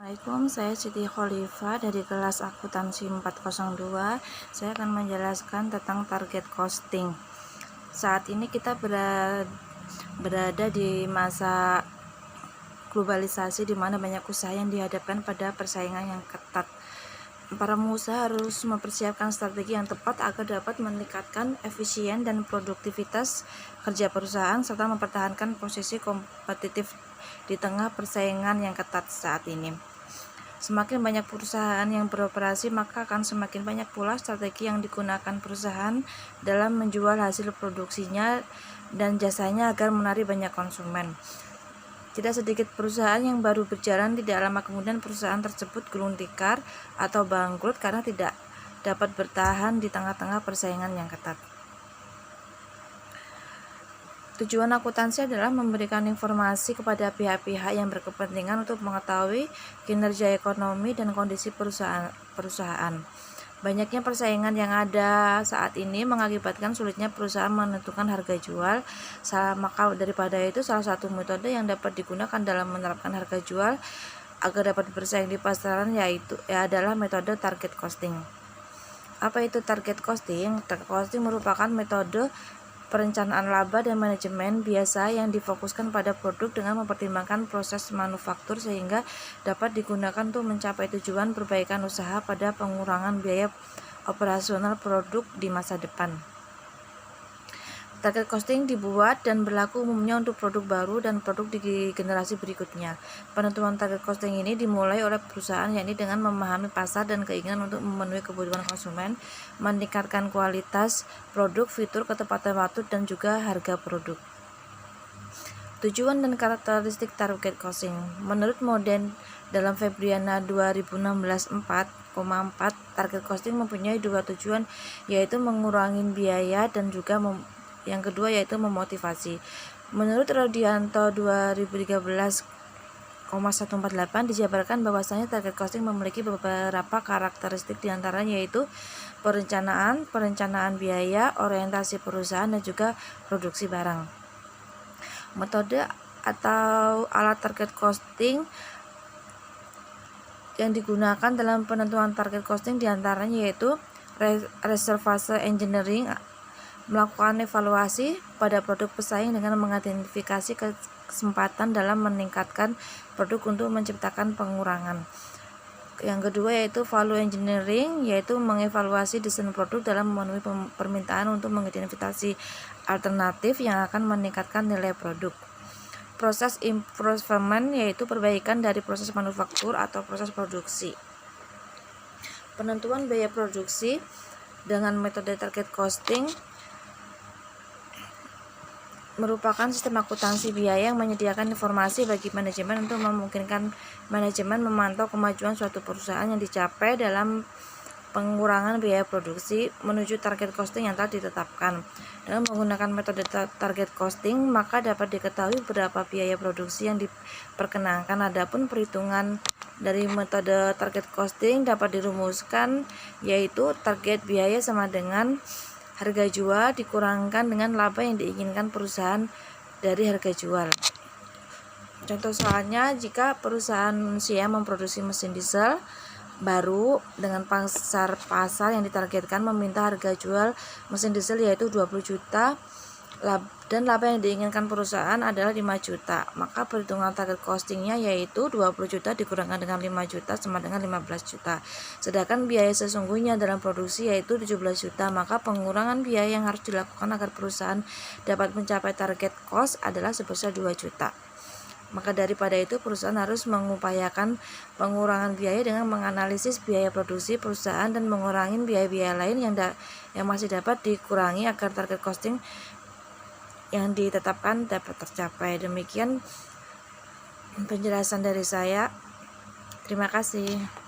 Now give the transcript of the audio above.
Assalamualaikum, saya Siti Khalifah dari kelas akuntansi 402. Saya akan menjelaskan tentang target costing. Saat ini kita berada di masa globalisasi, di mana banyak usaha yang dihadapkan pada persaingan yang ketat. Para pengusaha harus mempersiapkan strategi yang tepat agar dapat meningkatkan efisien dan produktivitas kerja perusahaan serta mempertahankan posisi kompetitif di tengah persaingan yang ketat saat ini. Semakin banyak perusahaan yang beroperasi, maka akan semakin banyak pula strategi yang digunakan perusahaan dalam menjual hasil produksinya dan jasanya agar menarik banyak konsumen. Tidak sedikit perusahaan yang baru berjalan, tidak lama kemudian perusahaan tersebut gulung tikar atau bangkrut karena tidak dapat bertahan di tengah-tengah persaingan yang ketat. Tujuan akuntansi adalah memberikan informasi kepada pihak-pihak yang berkepentingan untuk mengetahui kinerja ekonomi dan kondisi perusahaan. Banyaknya persaingan yang ada saat ini mengakibatkan sulitnya perusahaan menentukan harga jual. Maka daripada itu, salah satu metode yang dapat digunakan dalam menerapkan harga jual agar dapat bersaing di pasaran adalah metode target costing. Apa itu target costing? Target costing merupakan metode perencanaan laba dan manajemen biasa yang difokuskan pada produk dengan mempertimbangkan proses manufaktur sehingga dapat digunakan untuk mencapai tujuan perbaikan usaha pada pengurangan biaya operasional produk di masa depan. Target costing dibuat dan berlaku umumnya untuk produk baru dan produk di generasi berikutnya. Penentuan target costing ini dimulai oleh perusahaan, yakni dengan memahami pasar dan keinginan untuk memenuhi kebutuhan konsumen, meningkatkan kualitas produk, fitur, ketepatan waktu, dan juga harga produk. Tujuan dan karakteristik target costing. Menurut Moden dalam Febriana 2016 4,4, target costing mempunyai dua tujuan, yaitu mengurangi biaya dan juga yang kedua yaitu memotivasi. Menurut Rodianto 2013,148 dijabarkan bahwasanya target costing memiliki beberapa karakteristik, diantaranya yaitu perencanaan biaya, orientasi perusahaan, dan juga produksi barang. Metode atau alat target costing yang digunakan dalam penentuan target costing diantaranya yaitu reservasi engineering, melakukan evaluasi pada produk pesaing dengan mengidentifikasi kesempatan dalam meningkatkan produk untuk menciptakan pengurangan. Yang kedua yaitu value engineering, yaitu mengevaluasi desain produk dalam memenuhi permintaan untuk mengidentifikasi alternatif yang akan meningkatkan nilai produk. Proses improvement, yaitu perbaikan dari proses manufaktur atau proses produksi. Penentuan biaya produksi dengan metode target costing merupakan sistem akuntansi biaya yang menyediakan informasi bagi manajemen untuk memungkinkan manajemen memantau kemajuan suatu perusahaan yang dicapai dalam pengurangan biaya produksi menuju target costing yang telah ditetapkan. Dengan menggunakan metode target costing, maka dapat diketahui berapa biaya produksi yang diperkenankan. Adapun perhitungan dari metode target costing dapat dirumuskan, yaitu target biaya sama dengan harga jual dikurangkan dengan laba yang diinginkan perusahaan dari harga jual. Contoh soalnya, jika perusahaan siap memproduksi mesin diesel baru dengan pasar yang ditargetkan meminta harga jual mesin diesel yaitu 20 juta dan laba yang diinginkan perusahaan adalah 5 juta, maka perhitungan target costingnya yaitu 20 juta dikurangkan dengan 5 juta sama dengan 15 juta. Sedangkan biaya sesungguhnya dalam produksi yaitu 17 juta, maka pengurangan biaya yang harus dilakukan agar perusahaan dapat mencapai target cost adalah sebesar 2 juta. Maka daripada itu, perusahaan harus mengupayakan pengurangan biaya dengan menganalisis biaya produksi perusahaan dan mengurangi biaya-biaya lain yang masih dapat dikurangi agar target costing yang ditetapkan dapat tercapai. Demikian penjelasan dari saya. Terima kasih.